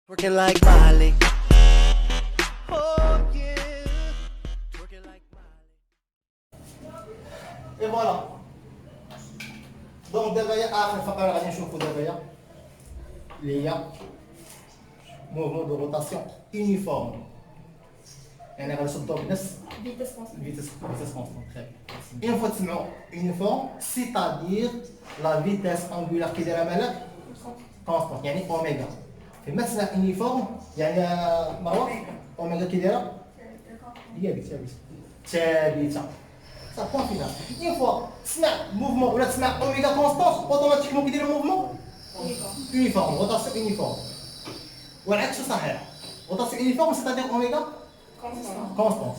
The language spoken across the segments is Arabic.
Working like Miley. Oh yeah. Working like Miley. Et voilà. Donc دابا اخر فقره غادي نشوفوا دابا اللي هي موفمون دو روتاسيون يونيفورم. يعني غنشدو بنفس Vitesse constante. vitesse constante. Très bien. Une fois تسمعوا uniforme, c'est-à-dire la vitesse angulaire qui دايره مالك constante يعني اوميغا. فيما تسمع uniforme يعني ما هو اوميغا كي دايره هي ثابته. Ça point final. Une fois تسمع mouvement ولا تسمع اوميغا constante automatiquement كيدير mouvement uniforme, rotation uniforme. والعكس صحيح. rotation uniforme c'est-à-dire اوميغا constante.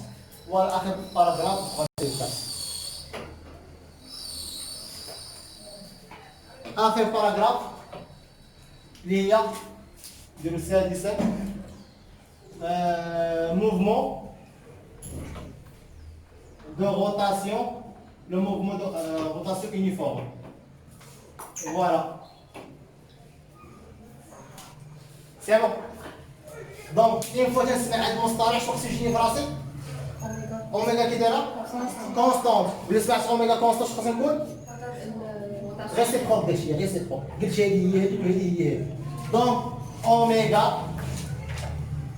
Voilà, آخر paragraphe. آخر paragraphe اللي هي ديال السادسة mouvement de rotation, le mouvement de rotation uniforme. Voilà. C'est bon. Donc, une fois que je suis مصطلح شو خصني يجيني في راسي؟ اوميغا كي دايره؟ كونستانت. ولا سمعت اوميغا كونستانت شنو خصني نقول؟ ريسيبروك داكشي ريسيبروك. قلت هذه هي هذيك وهذه هي. دونك اوميغا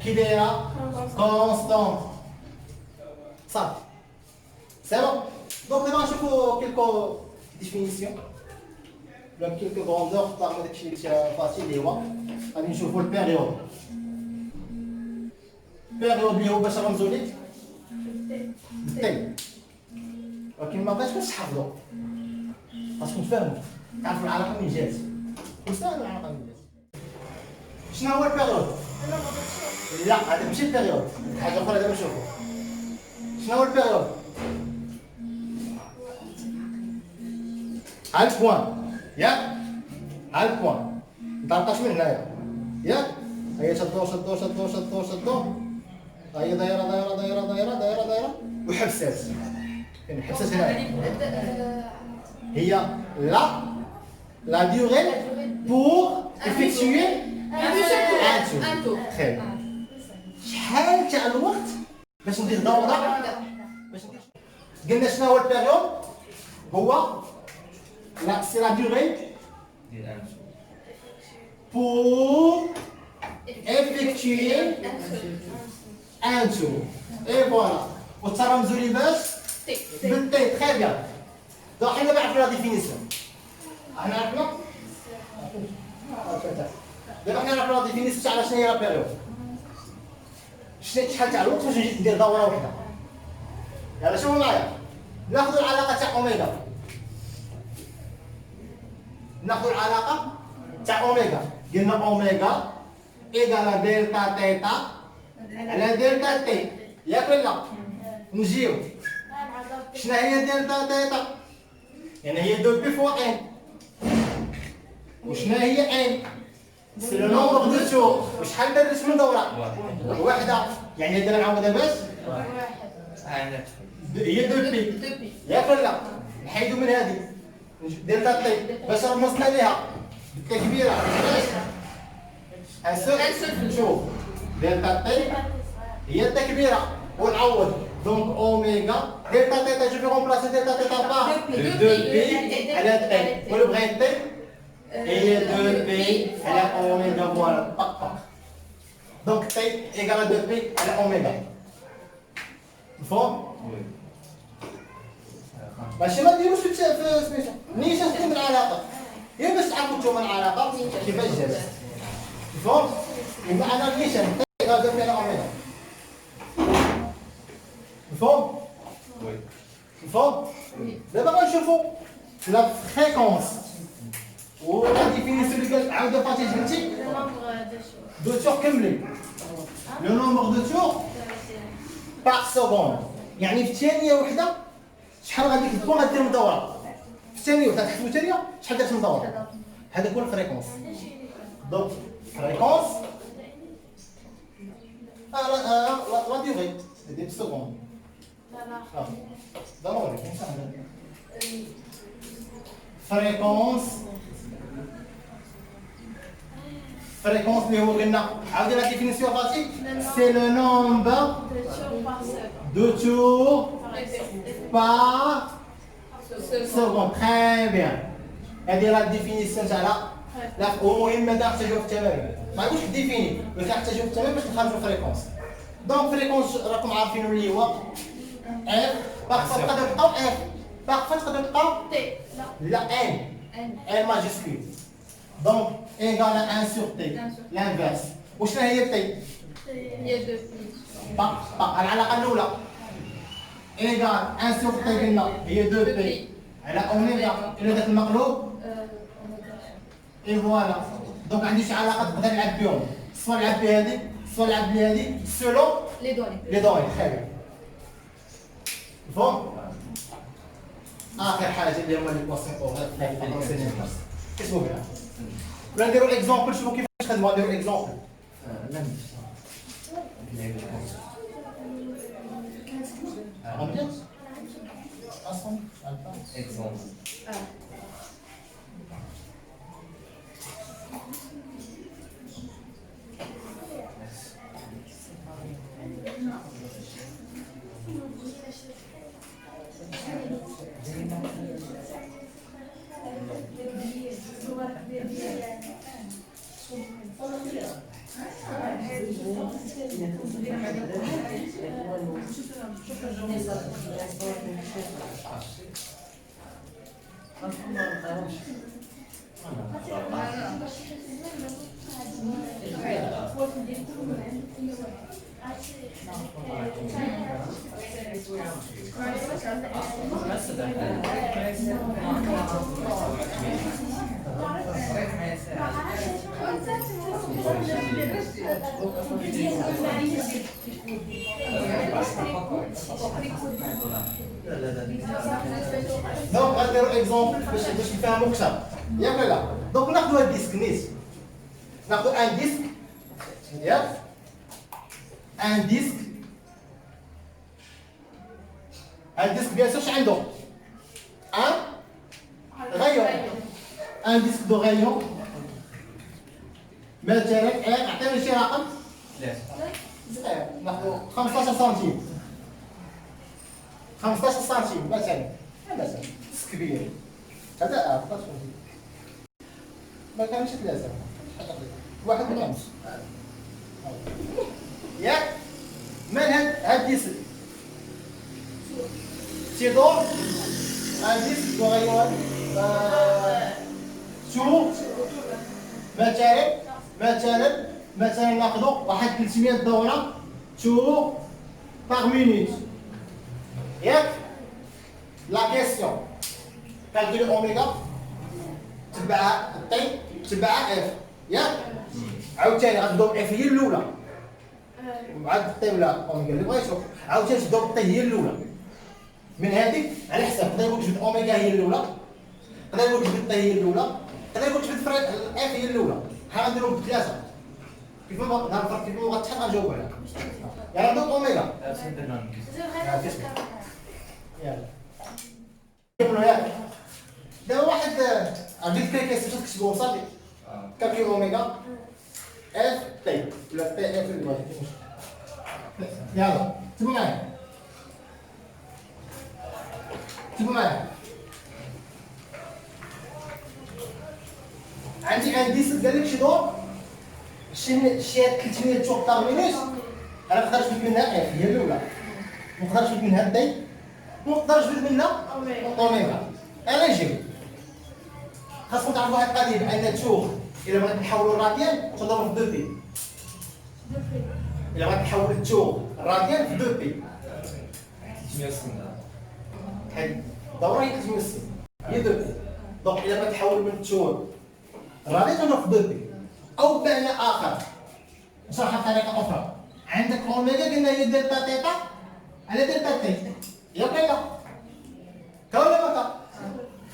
كي دايره؟ كونستانت. صافي. C'est bon. Donc دابا نشوفوا كيلكو ديفينيسيون ولا كيلكو غروندور طاغ داكشي اللي فاتي اللي هو غادي نشوفوا البيريود. البيريود اللي هو باش نرمزو ليه التي. ولكن ما بغيتش نحفظو خاصكم تفهموا تعرفوا العلاقه من جات وسهل العلاقه من جات. شنو هو البيريود؟ لا هذا ماشي البيريود، حاجه اخرى دابا نشوفوا. شنو هو البيريود؟ على البوان ياك على البوان مطرطاش من هنايا ياك هي شدو شدو شدو شدو شدو هي دايره دايره دايره دايره دايره دايره وحبسات. يعني حبسات هنايا هي لا ديوري بور افيكتوي ان تور. خير شحال تاع الوقت باش ندير دوره باش ندير. قلنا شنو هو البيريود؟ هو c'est la durée pour effectuer un tour. Et voilà. وترمزوا لي باش بالتي. très bien. donc حنا نعرفوا لا ديفينيسيون. حنا عرفنا دابا حنا نعرفوا لا ديفينيسيون تاع شنو هي لا بيريود. شحال تاع الوقت باش ندير دوره وحده. يلا شوفوا معايا ناخذ العلاقه تاع اوميغا. ناخذ العلاقه تاع اوميغا. قلنا اوميغا ايكال دلتا تيتا على دلتا تي ياك ولا؟ نجيو شنو هي دلتا تيتا؟ يعني هي دو بي فوا ان. وشنو هي ان؟ سي لو نومبر دو تور. وشحال درت من دوره؟ واحده. يعني دابا نعاودها باش هي دو بي ياك ولا؟ نحيدو من هذه دلتا تي باش رمزنا ليها بالتي كبيره. شوف دلتا تي هي التي كبيره ونعوض. دونك اوميغا دلتا تيتا جو في رومبلاسي دلتا تيتا بار دو بي على تي. ولا بغيت تي هي دو بي على اوميغا. فوالا طق طق. دونك تي ايكال دو بي على اوميغا. مفهوم؟ ماشي ما ديروش في سميتو نيشان تكون العلاقه هي باش تعرفوا نتوما العلاقه كيفاش جات. مفهوم؟ يبقى انا نيشان غادي فيها اوميغا. مفهوم؟ مفهوم؟ دابا غنشوفوا لا فريكونس و لا ديفينيسيون اللي قال عاود فاتي جبتي دو تور كملي لو نومبر دو تور باغ سكوند. يعني في ثانيه وحده شحال غادي تكون غدير من دوره في الثانيه وحده تحسبوا الثانيه شحال درت من دوره. هذا هو الفريكونس. دونك فريكونس لا ديغي ديال سكوند. ضروري فريكونس فريكونس اللي هو قلنا عاودي لا ديفينيسيون فاتي سي لو نومبر دو تور بار سكوند. تري بيان. هذه راه الديفينيسيون تاعنا. لا ومهم ماذا نحتاجو في التمارين. ما نقولش ديفيني ولكن نحتاجو في التمارين باش نخرجوا فريكونس. دونك فريكونس راكم عارفين اللي هو اف. باغفوا تقدر تلقاو اف، باغفوا تقدر تلقاو تي لا ان. ان ماجيسكول. دونك ايغال 1 سور تي لانفيرس. وشنو هي تي؟ هي دو با العلاقه الاولى ايغال 1 سور تي قلنا هي 2 بي على اوميغا الى ذاك المقلوب. اي فوالا. دونك عندي شي علاقه نقدر نلعب بهم، سوا نلعب بهذه سوا نلعب بهذه سولو لي دوني. لي دوني. خير فهم. اخر حاجه اللي هما لي بواسون او كتبوا بها. ولا نديرو اكزومبل شوفوا كيفاش خدموا. نديرو اكزومبل. امبيانس اصلا Exemple. دونك غنديرو اكزومبل باش نفهمو اكثر ياك ولا لا. دونك ناخذ هاد الديسك نيت، ناخذ ان ديسك ياك، ان ديسك. هاد الديسك بيان سور عنده ان غايون، ان ديسك دو غايون مثلا عطيني شي رقم صغير ناخذ 15 سنتيم، 15 سنتيم مثلا. مثلا كبير هذا 15 سنتيم ما كانش 3 واحد ونص ياك. من هاد الديسك تيدور ان ديسك دو غايون شو مثلا ناخذ واحد 300 دوره تور باغ مينوت ياك. لا كيسيون كالكول اوميغا تبعها تي تبعها اف ياك. عاوتاني غتضرب اف هي الاولى وعاد تي ولا اوميغا اللي بغيتو. عاوتاني تضرب تي هي الاولى من هذيك على حساب. نقدر نقول جبد اوميغا هي الاولى، نقدر نقول جبد تي هي الاولى، نقدر نقول جبد اف هي الاولى. ها غنديرهم بثلاثه كيف ما نعرف كيف ما غتحل غنجاوب عليها. يلا نضرب اوميغا يلا يقولوا ياك. دابا واحد عندك كيكيس باش تكتبوهم صافي. كالكول اوميغا اف تي ولا تي اف اللي بغيتي. يلا كتبوا معايا، كتبوا معايا. عندي قال لك شي دور شي 300 تور باغ مينوت. انا نقدر نجبد منها اف هي الاولى، ما نقدرش نجبد منها تي، ما نقدرش نجبد منها اوميغا. انا نجيب خاصكم تعرفوا واحد القضيه بان تور الا بغيت نحولوا الراديان تضرب في 2 بي. الا بغيت نحول التور الراديان في 2 بي 360. حيت الدوره هي 360 هي 2 بي. دونك الا بغيت نحول من التور الراديان تضرب في 2 بي. او بمعنى اخر نشرحها بطريقه اخرى. عندك اوميغا قلنا هي دلتا تيتا على دلتا تي ياك ولا كا ولا ما كا؟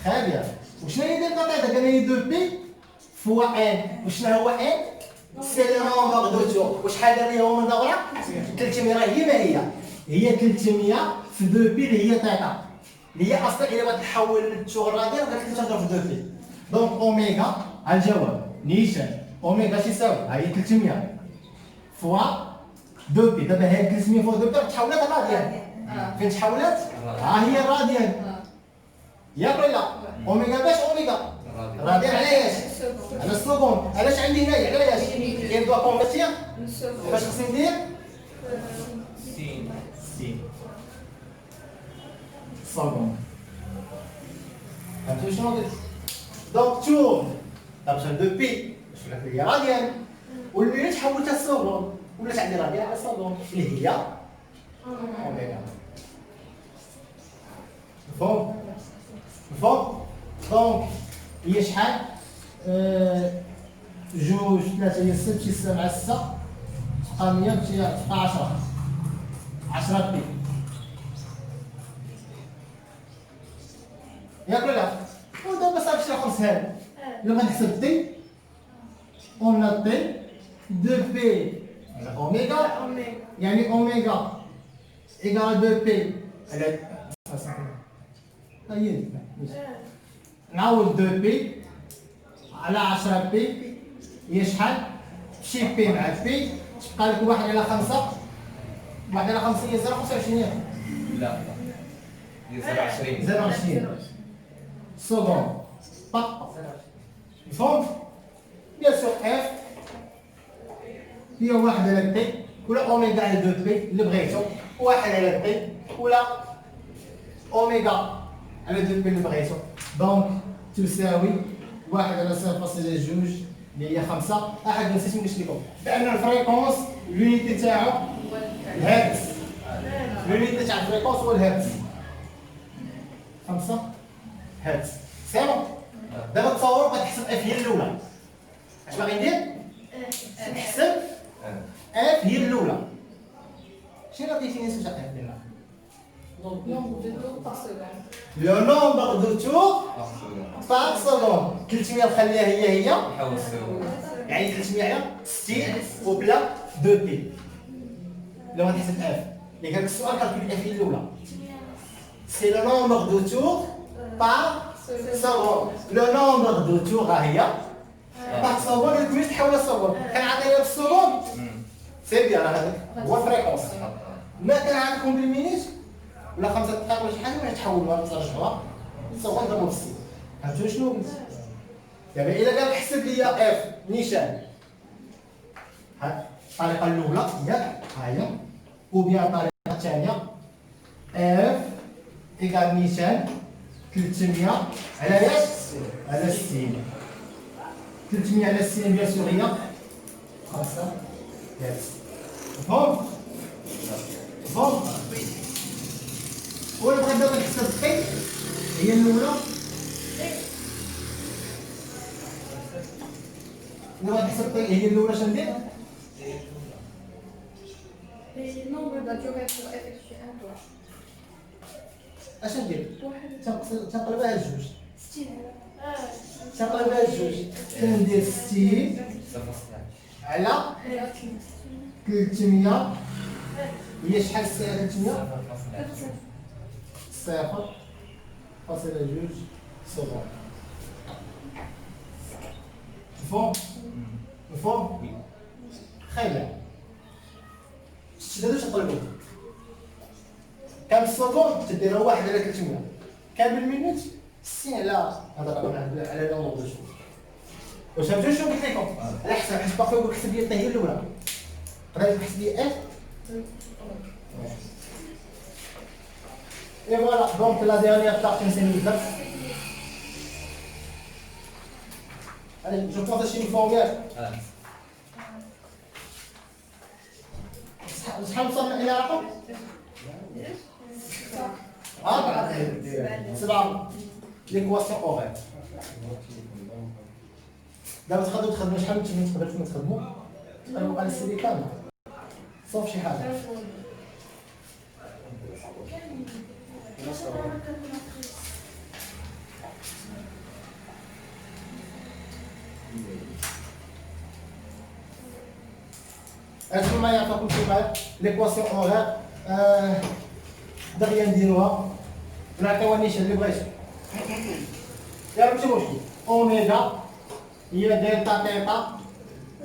خابيه. وشنو هي دلتا تيتا؟ قلنا هي 2 بي فوا ان. وشنو هو ان؟ سي لو نومبر دو تور. وشحال دابا هو من دوره؟ 300. راه هي ما هي 300 في 2 بي اللي هي تيتا اللي هي اصلا الا بغيت نحول من التور الراديان قالت لك تضرب في 2 بي. دونك اوميغا الجواب نيشان اوميغا شي يساوي ها هي 300 فوا 2 بي. دابا هاد 300 فوا 2 بي تحولات الراديان. فين تحولات؟ ها هي الراديان ياك ولا لا؟ اوميغا باش اوميغا راديان علاش؟ على السكوند. علاش عندي هنايا علاش؟ كاين دوا كونفيرتير باش خصني ندير سين سين سكوند. فهمتوا شنو قلت؟ دونك شوف دابا شحال 2 بي باش ولات ليا راديان واللي تحولتها السكوند ولات عندي راديان على السكوند اللي هي اوميغا. مفهوم؟ دونك هي شحال؟ جوج ثلاثة هي 6 شي 6 مع 6 تبقى 100 تبقى 10 بي ياك ولا لا؟ ودابا صافي شي رقم سهل. إلا بغيت نحسب تي اون ا تي 2 بي على اوميغا يعني اوميغا ايكال 2 بي على هي نعوض 2 بي على 10 بي هي شحال؟ شي بي مع بي تبقى لك 1 على 5. 1 على 5 هي 0.25 لا هي 27 0.20 سكوند طق. مفهوم؟ بيان سور اف هي 1 على بي ولا اوميغا على 2 بي اللي بغيتو. 1 على بي ولا اوميغا على 2 بي اللي بغيتو. دونك تساوي 1 على 0.2 اللي هي 5. احد نسيت نقول لكم بان الفريكونس لونيتي تاعو الهرتز. لونيتي تاع الفريكونس هو الهرتز. 5 هرتز سيرو. دابا تصور بغيت تحسب اف هي الاولى. اش باغي ندير؟ نحسب اف هي الاولى. شنو لا ديفينيسيون تاع اف هنا؟ لو نومبر دو تور باغ سكوند. 300 نخليها هي نحاول نساوي يعني 360 وبلا 2 بي. لو غنحسب اف اللي قال لك السؤال كالكولي اف هي الاولى. سي لو نومبر دو تور باغ سكوند. لو نومبر دو تور ها هي باغ سكوند. الكويس تحول لسكوند. كان عطينا بالسكوند سي بيان. هذاك هو الفريكونس. ما كان عندكم بالمينيت ولا 5 دقائق ولا شي حاجه باش تحولوها لترجمه سكوند ضربوا في السي. فهمتوا شنو قلت؟ دابا الا قال لك حسب لي اف نيشان ها الطريقه الاولى ياك ها هي وبيان الطريقه الثانيه اف ايكال نيشان 300 على ياش على 60. 300 على 60 بيان سور هي 5 هرتز. مفهوم؟ مفهوم؟ ولا بغيت دابا نحسب الطي هي الاولى. إلا بغيت نحسب الطي هي الاولى اش ندير؟ Les nombres doivent durer pour effectuer un tour. اش ندير؟ تنقلبها لجوج. 60. تنقلبها لجوج. كندير 60 على 300 هي شحال الساعه 300 صفر فاصلة جوج سكوند. مفهوم؟ مفهوم؟ خايبة. شتي هادو تنقلبو كان بالسكوند تديرها 1 على 300. كان بالمينوت 60 على هذا الرقم على نومبر دو جوج. واش فهمتوا شنو قلت لكم؟ على حسب حيت باقي يقول لك حسب لي الطي هي الاولى. بغيت تحسب لي اف et voilà donc la dernière partie c'est l'exercice. Allez, je pense chez une formule. شحال وصلنا الى رقم؟ 7 ليكواسيون اوغير. دابا تقدروا تخدموا شحال تقدروا تخدموا؟ تقدروا على السيدي كامل صوف شي حاجه. هادشي ما يعطيكم فيما ليكواسيون اوغير دغيا نديروها ونعطيوها النيشان اللي بغيتو. يا ماشي مشكل اوميغا هي دلتا تيتا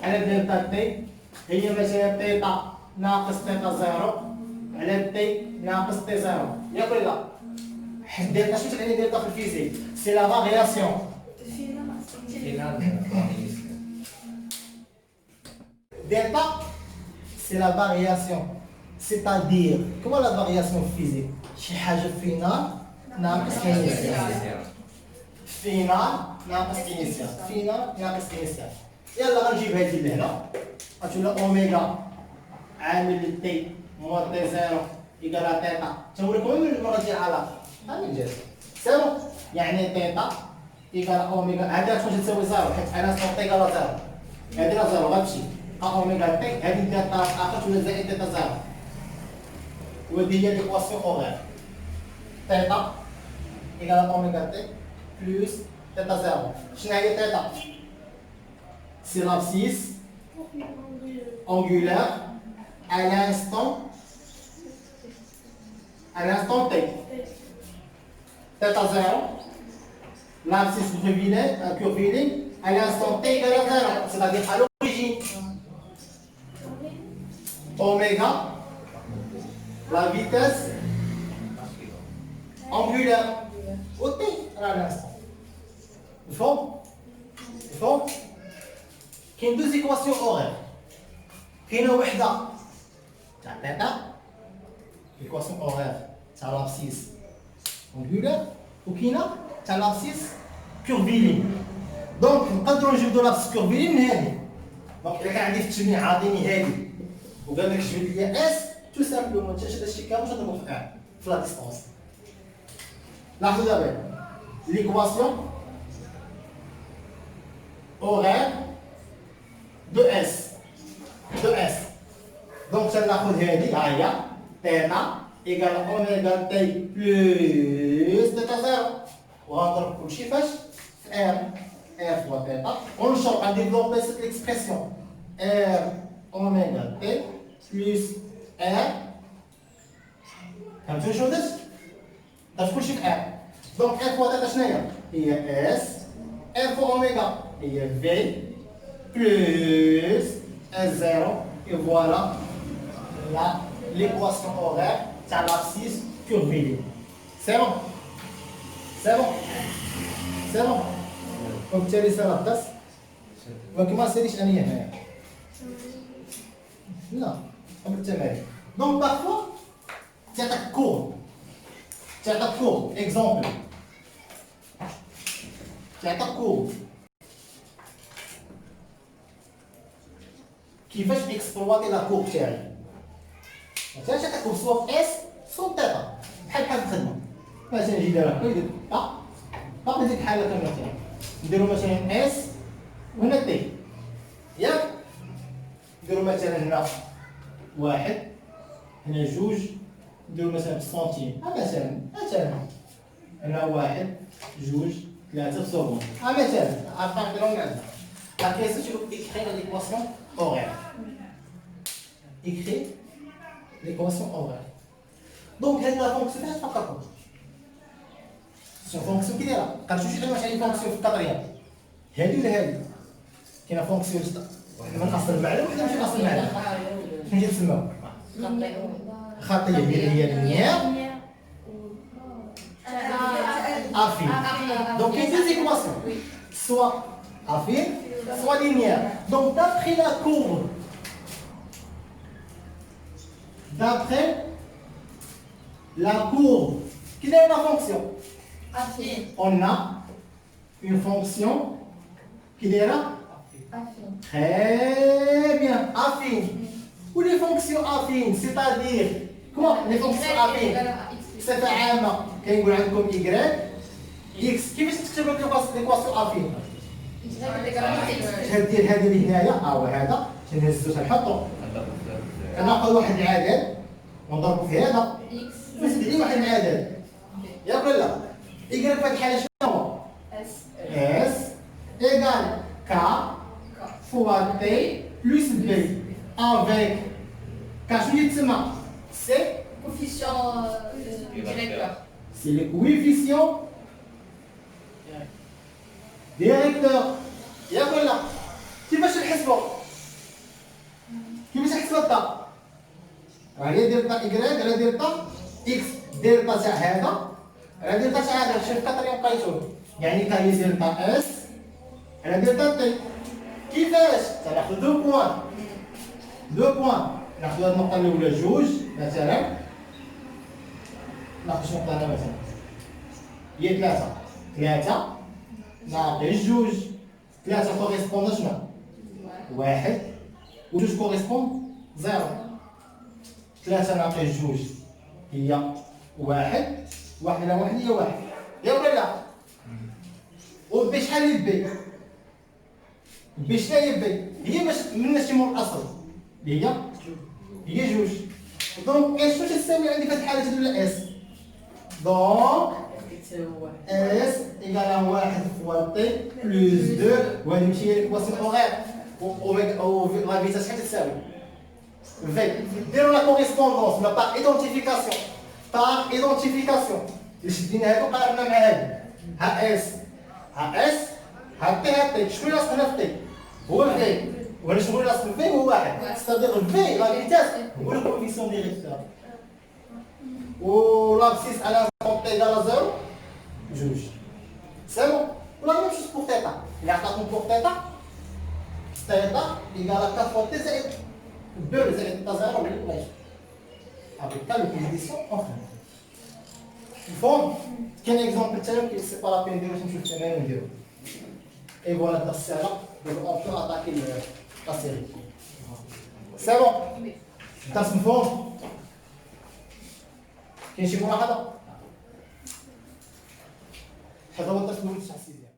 على دلتا تي هي مثلا تيتا ناقص تيتا زيرو على تي ناقص تي زيرو ياك ولا لا؟ حيت دلتا شنو تعني دلتا في الفيزيك؟ سي لا فارياسيون Final. delta c'est la variation c'est-à-dire comment la variation physique شي حاجه فينال ناقص initial فينال ناقص initial فينال ناقص initial يلا غنجيب هذه لهنا غتولي اوميغا عامل تي موان تي زيرو ايكالا تيتا تنوريكم من المره ديال العلاقه ها من جهه سيرو يعني تيتا ايكالا اوميغا هذه شنو تساوي زيرو حيت انا صوت ايكالا زيرو هذه راه زيرو غتمشي اوميغا تي هذه ديال الطرف الاخر تولي زائد تيتا زيرو وهذه هي ليكواسيون اوغير تيتا ايكالا اوميغا تي بلس تيتا زيرو شنو هي تيتا؟ سي l'abscisse angulaire à l'instant T. Theta 0, l'abscisse curviligne à l'instant T égale à 0, c'est-à-dire à l'origine. Oméga, la vitesse angulaire au T à l'instant. Il faut كاين دوز ايكواسيون اوغير كاينه وحده تاع تيتا ايكواسيون اوغير تاع لابسيس اونغولار وكاينه تاع لابسيس كورفيلين دونك نقدروا نجبدوا لابسيس كورفيلين من هذه دونك الا كان عندي في التجميع عاطيني هذه وقال لك جبد لي اس تو سامبلومون تشد هادشي كامل تضربو في ار في لا ديستونس لاحظوا دابا ليكواسيون اوغير de S. Donc, ça n'a pas de θ égale oméga t plus θ 0. On rentre pour le chiffre R fois θ. On change à développer cette expression. R oméga t plus R. Comme tu chose ça pour le chiffre R. Donc, R fois θ, il y a S. R fois oméga, il y a V. Plus S0 et voilà l'équation horaire de l'abscisse curviligne. C'est bon? Donc tu as laissé la place. Donc comment c'est riche Annie? Non, donc parfois tu as ta courbe. Exemple. Tu as ta courbe. كيفاش اكسبلواتي لا كورب تاعي مثلا شتا كورب سوا في اس سوا تيتا بحال الخدمه مثلا نجي داير هكا يدير باقي ديك الحاله كامله مثلا نديرو مثلا اس وهنا تي ياك نديرو مثلا هنا واحد هنا جوج نديرو مثلا بالسنتيم مثلا هنا واحد جوج ثلاثه في سكوند مثلا عرفنا نديرو من عندنا La question, tu veux écrire l'équation horaire. Écrire l'équation horaire. Donc, la fonction, c'est pas comme ça. C'est une fonction qui est là. Quand tu cherches une fonction في القطريه هذه ولا هذه كاينه فونكسيون من اصل المعلومه ولا ماشي اصل المعلومه شنو تسمى خطيه هي لينيير affine. Donc, il y a deux équations. Soit affine, soit linéaire. Donc, d'après la courbe, quelle est la fonction? Affine. On a une fonction qui est là. Affine. Très bien, affine. Ou les fonctions affines, c'est-à-dire, quoi? Les fonctions affines. C'est un كاين يقول عندكم y x كيفاش تكتب لك ليكواسيون افين تدير هذه اللي هنايا هذا تنهزو تنحطو كناخذ واحد العدد ونضربو في هذا نزيد عليه واحد العدد ياك ولا لا y في هذه الحاله شنو هو s égale k fois t plus b avec k شنو يتسمى c'est Coefficient directeur. c'est le coefficient directeur. ياك ولا كيفاش نحسبوا كيفاش نحسبوا الطا؟ هي دلتا إكغيك على دلتا إكس، دلتا تاع هذا على دلتا تاع هذا، شوف كطريقة لقيتوه، يعني كاين دلتا إس على دلتا تي. كيفاش؟ تناخذ دو بوان، ناخذ هاد النقطة الأولى جوج مثلا، ناخذ نقطة هنا مثلا هي ثلاثة ناقص جوج، ثلاثة كوريسبوند شنو؟ واحد، وجوج كوريسبوند زيرو. ثلاثة ناقص جوج هي واحد، واحد على واحد هي واحد، يا ولا لا؟ وبي شحال هي بي؟ بي شنو هي بي؟ هي باش من نسمو الأصل اللي هي جوج. دونك اش واش تساوي عندي في هاد الحالة الأولى اس؟ دونك اس إيكال واحد فوا تي بلوس دو، وهادي ماشي هي الإكواسيون أوغير، و لا فيتاس شحال تساوي؟ في. ديروا لا كوريسبوندونس ما باغ إيدونتيفيكاسيون، اللي شدينا هادو قاربنا مع هادو، ها اس ها تي شكون اللي لاصق هنا في تي؟ هو الفي، ولا شكون اللي لاصق الفي هو واحد، ستادير الفي لا فيتاس هو الكوفيسيون ديريكتور، و لابسيس على كونت إيكال زيرو جوج. سي بون. ولا ميم شوز بوغ تيتا، اللي عطاتكم بوغ تيتا إيكال 4 فوا تي زائد 2 زائد تيتا زيرو اللي بغيتو. Avec ça, l'utilisation en France. Bon, quel exemple que c'est pas la peine de rechercher une vidéo. Et voilà, dans ce cas-là, on peut attaquer la série. C'est bon. Das مفهوم. كاين شي ملاحظة؟ هذا هو التصميم التحسيسي.